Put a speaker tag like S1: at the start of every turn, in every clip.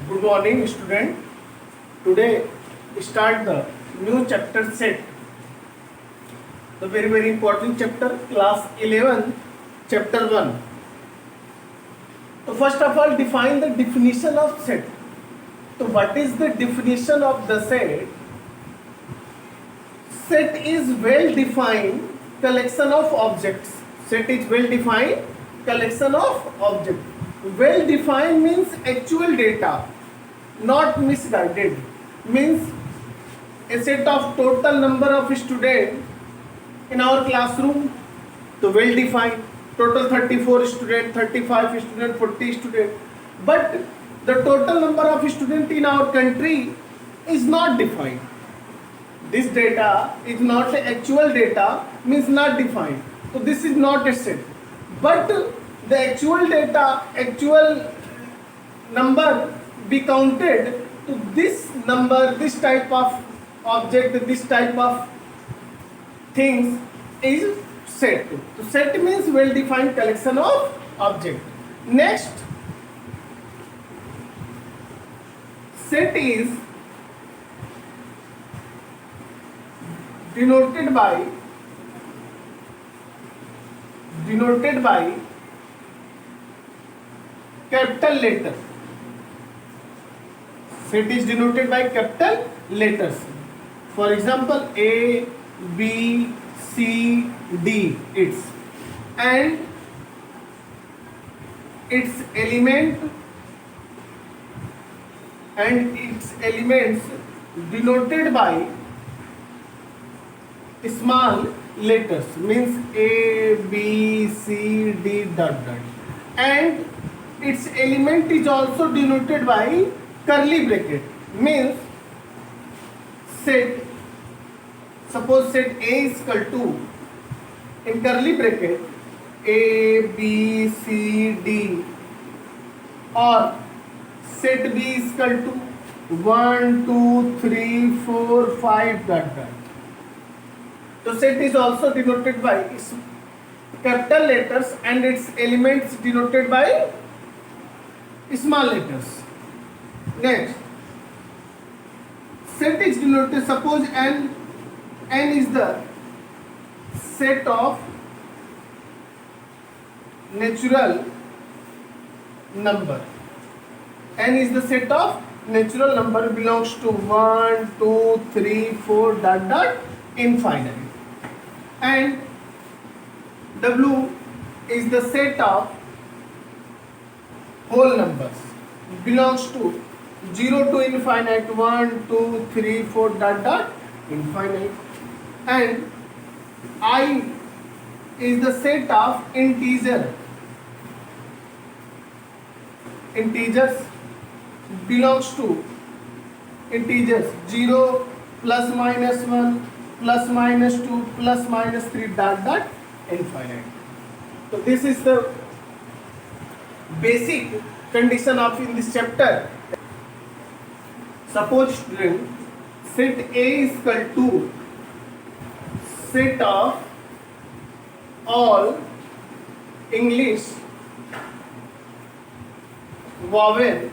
S1: Good morning, student. Today start the new chapter set. The very important chapter, class 11, chapter 1. So first of all, define the definition of set. So what is the definition of the set? Set is well defined collection of objects. Set is well defined collection of objects. Well defined means actual data, not misguided. Means a set of total number of students in our classroom, so well defined. Total 34 students, 35 students, 40 students. But the total number of students in our country is not defined. This data is not actual data, means not defined. So this is not a set. But the actual data, actual number be counted to this number, this type of object, this type of things is set. So set means well defined collection of object. Next, set is denoted by capital letter. Set is denoted by capital letters. For example, A, B, C, D. And its elements denoted by small letters, means A, B, C, D, dot. And its element is also denoted by curly bracket, means set, suppose set A is equal to, in curly bracket, A, B, C, D, or set B is equal to 1, 2, 3, 4, 5, dot. So set is also denoted by capital letters and its elements denoted by small letters. Next, set is denoted, suppose n is the set of natural number. N is the set of natural number belongs to 1, 2, 3, 4, dot, infinite. And W is the set of whole numbers, belongs to 0 to infinite, 1, 2, 3, 4, dot, infinite. And I is the set of integers, belongs to integers 0, plus minus 1, plus minus 2, plus minus 3, dot, infinite. So this is the basic condition of in this chapter. Suppose student, set A is equal to set of all English vowels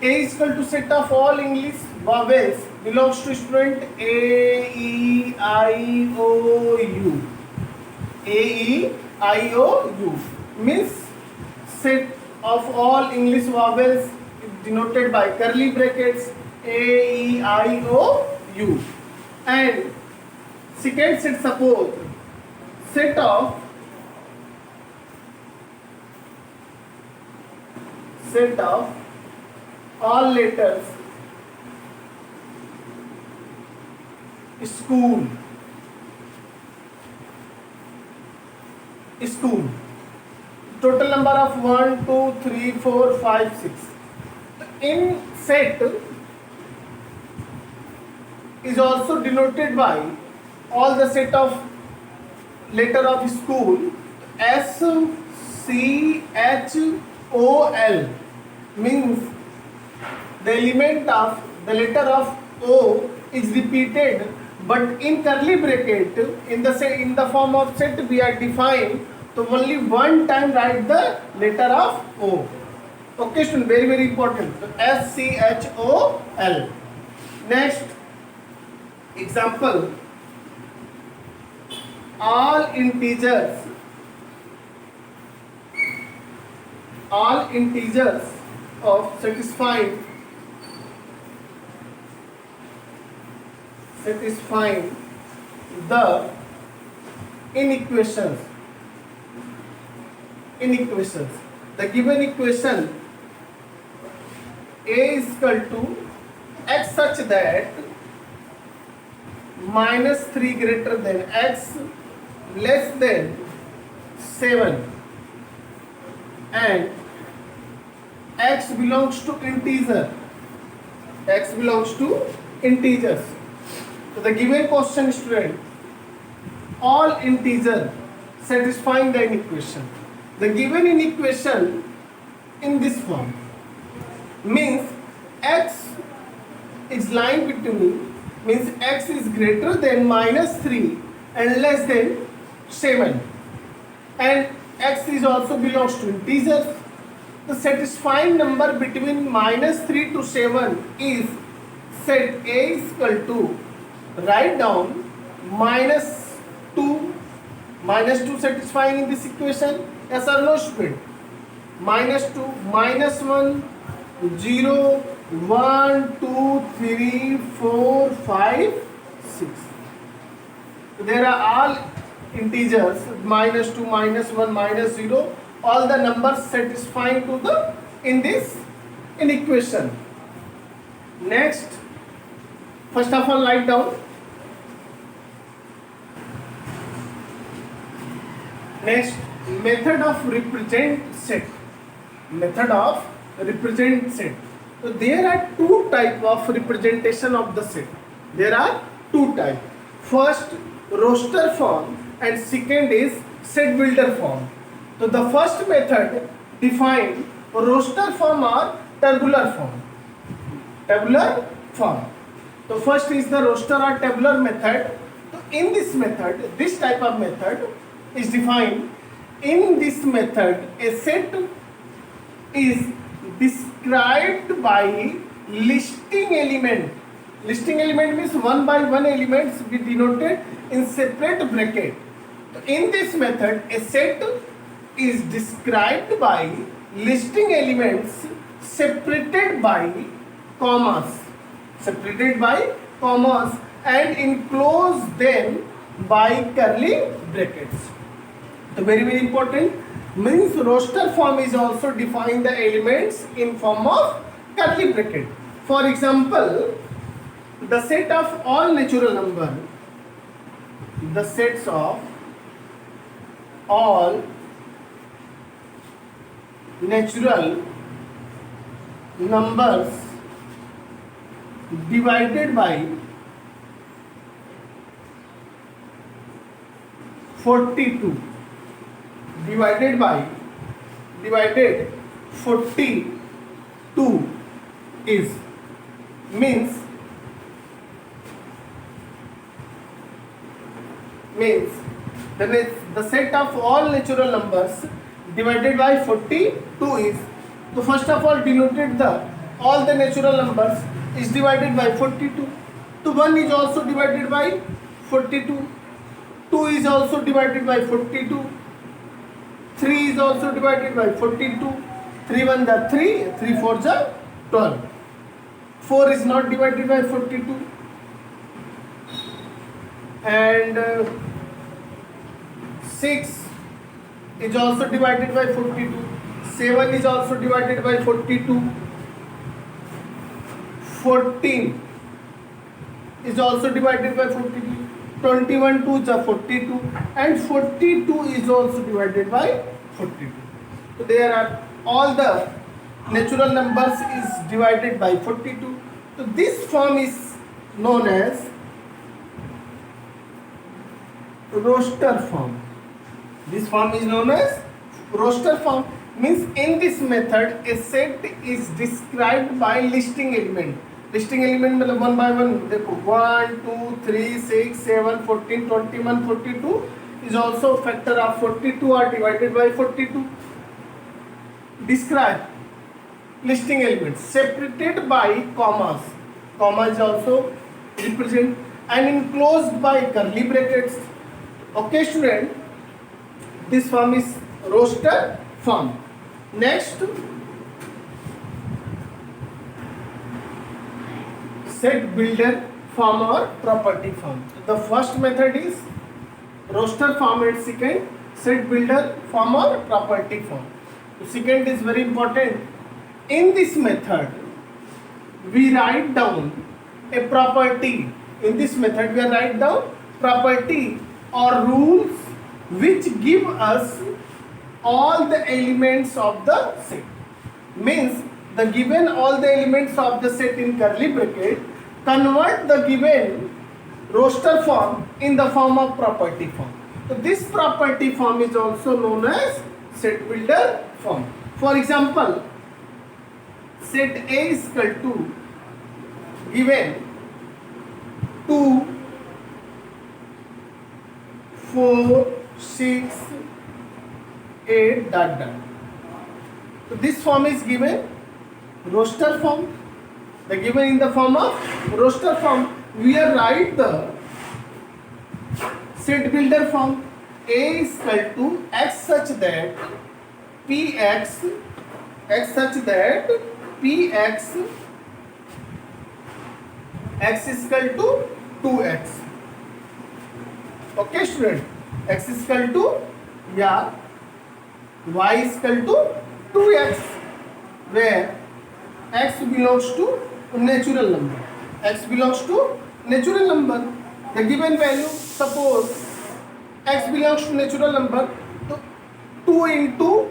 S1: A is equal to set of all English vowels belongs to student A, E, I, O, U. A, E, I, O, U means set of all English vowels denoted by curly brackets A, E, I, O, U. And second set, suppose set of all letters school total number of 1, 2, 3, 4, 5, 6. In set is also denoted by all the set of letter of school S, C, H, O, L, means the element of the letter of O is repeated, but in curly bracket in the form of set we are defined So only one time write the letter of O. Okay, student, very very important. So SCHOL. Next example, all integers of satisfying the inequations. The given equation A is equal to x such that -3 greater than x less than 7 and x belongs to integers. So the given question, student, all integer satisfying the inequation. The given inequation in this form means x is lying between, means x is greater than -3 and less than 7, and x is also belongs to integers. The satisfying number between -3 to 7 is set A is equal to, write down -2 satisfying in this equation. Yes or no, student? -2, -1, 0, 1, 2, 3, 4, 5, 6. So there are all integers, -2, -1, -0, all the numbers satisfying to the in this inequation. Next, first of all, write down. Next, method of represent set. So there are two types of representation of the set. There are two types. First, roster form, and second is set builder form. So the first method define roster form or tabular form. So first is the roster or tabular method. So in this method, this type of method is defined. In this method, a set is described by listing element. Listing element means one by one elements be denoted in separate bracket. In this method, a set is described by listing elements separated by commas, and enclose them by curly brackets. So very very important, means roster form is also define the elements in form of curly bracket. For example, the set of all natural number, the sets of all natural numbers divided by 42 is means the set of all natural numbers divided by 42 is, so first of all denoted the all the natural numbers is divided by 42. So 1 is also divided by 42, 2 is also divided by 42, 3 is also divided by 42, 3 1 the 3, 3 4 the 12, 4 is not divided by 42, and 6 is also divided by 42, 7 is also divided by 42, 14 is also divided by 42, 21 2 is 42, and 42 is also divided by 42. So there are all the natural numbers is divided by 42. So this form is known as roster form. This form is known as roster form. Means in this method a set is described by listing element. Listing element मतलब 1 by 1 देखो 1 2 3 6 7 14 21 42 is also factor of 42 or divided by 42. Describe listing elements separated by commas. Commas also represent and enclosed by curly brackets. Okay, student, this form is roster form. Next, set builder form or property form. The first method is roster form and second set builder form or property form. The second is very important. In this method, we write down a property. In this method, we write down property or rules which give us all the elements of the set. Means the given all the elements of the set in curly bracket, convert the given roster form in the form of property form. So this property form is also known as set builder form. For example, set A is equal to given 2, 4, 6, 8 dot dot. So this form is given roster form. The given in the form of roster form. We are write the set builder form. A is equal to x such that px x is equal to 2x. Okay, student, x is equal to y is equal to 2x, where x belongs to natural number. X belongs to natural number. The given value, suppose x belongs to natural number, so 2 into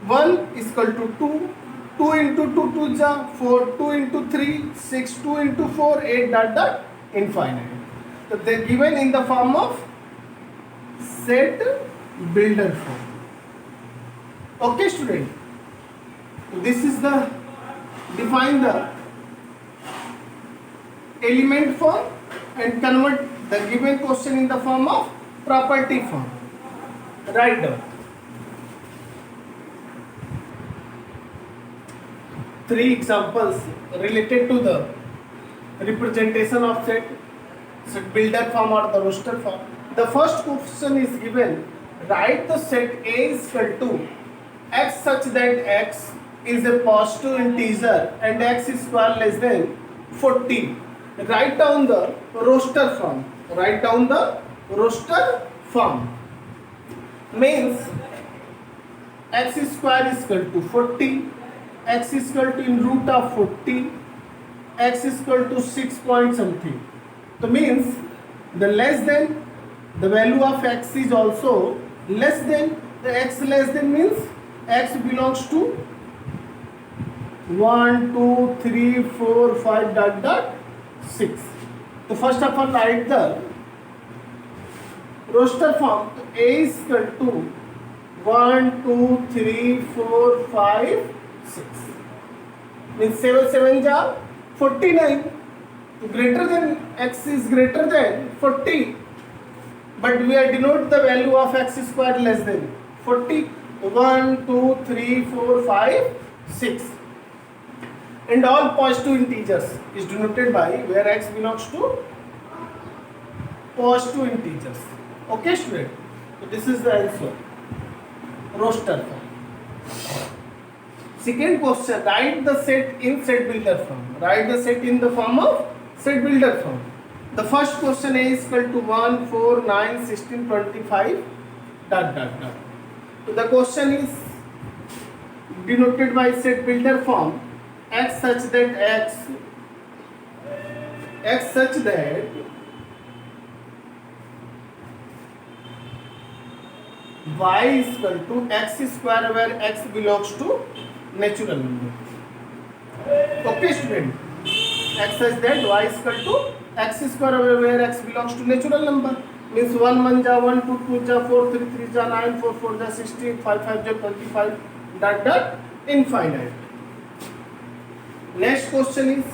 S1: 1 is equal to 2, 2 into 2 2 is 4, 2 into 3 6, 2 into 4 8 dot dot infinite. So they are given in the form of set builder form. Okay, student, so this is the define the element form and convert the given question in the form of property form. Write down 3 examples related to the representation of set builder form or the roster form. The first question is given, write the set A is equal to x such that x is a positive integer and x is square less than 40. Write down the roster form. Write down the roster form. Means x square is equal to 40, x is equal to in root of 40, x is equal to 6 point something. So means the less than, the value of x is also less than, the x less than means x belongs to 1 2 3 4 5 dot dot 6. So first of all write the roster form. So A is equal to 1 2 3 4 5 6 means 7 7 ja 49. Greater than x is greater than 40, but we are denote the value of x square less than 40. 1 2 3 4 5 6 and all positive integers is denoted by where x belongs to positive integers. Okay, student, so this is the answer, roster form. Second question, write the set in set builder form. Write the set in the form of set builder form. The first question is equal to 1 4 9 16 25 dot dot dot. So the question is denoted by set builder form, x such that x such that y is equal to x square, where x belongs to natural number. Okay, student, x such that y is equal to x square, where x belongs to natural number. Means 1 1 ja 1 2 2 ja 4 3 3 ja 9 4 4 ja 16 5 5 ja 25 dot dot infinite. Next question is,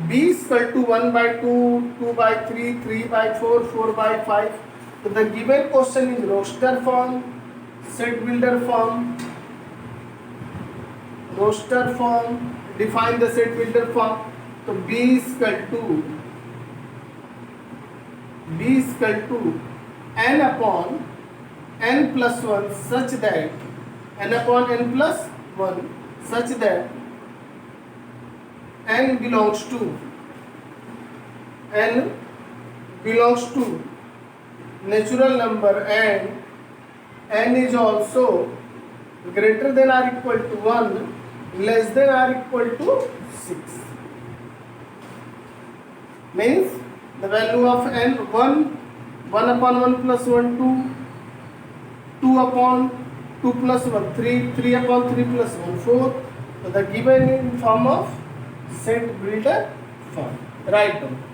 S1: B is equal to 1 by 2, 2 by 3, 3 by 4, 4 by 5. So the given question is roster form, set builder form, roster form. Define the set builder form. So B is equal to n upon n plus 1 such that n upon n plus 1 such that n belongs to natural number and n is also greater than or equal to 1 less than or equal to 6. Means the value of n 1 upon 1 plus 1 2 upon 2 plus 1 3 upon 3 plus 1 4. So the given in form of set builder form. Write down.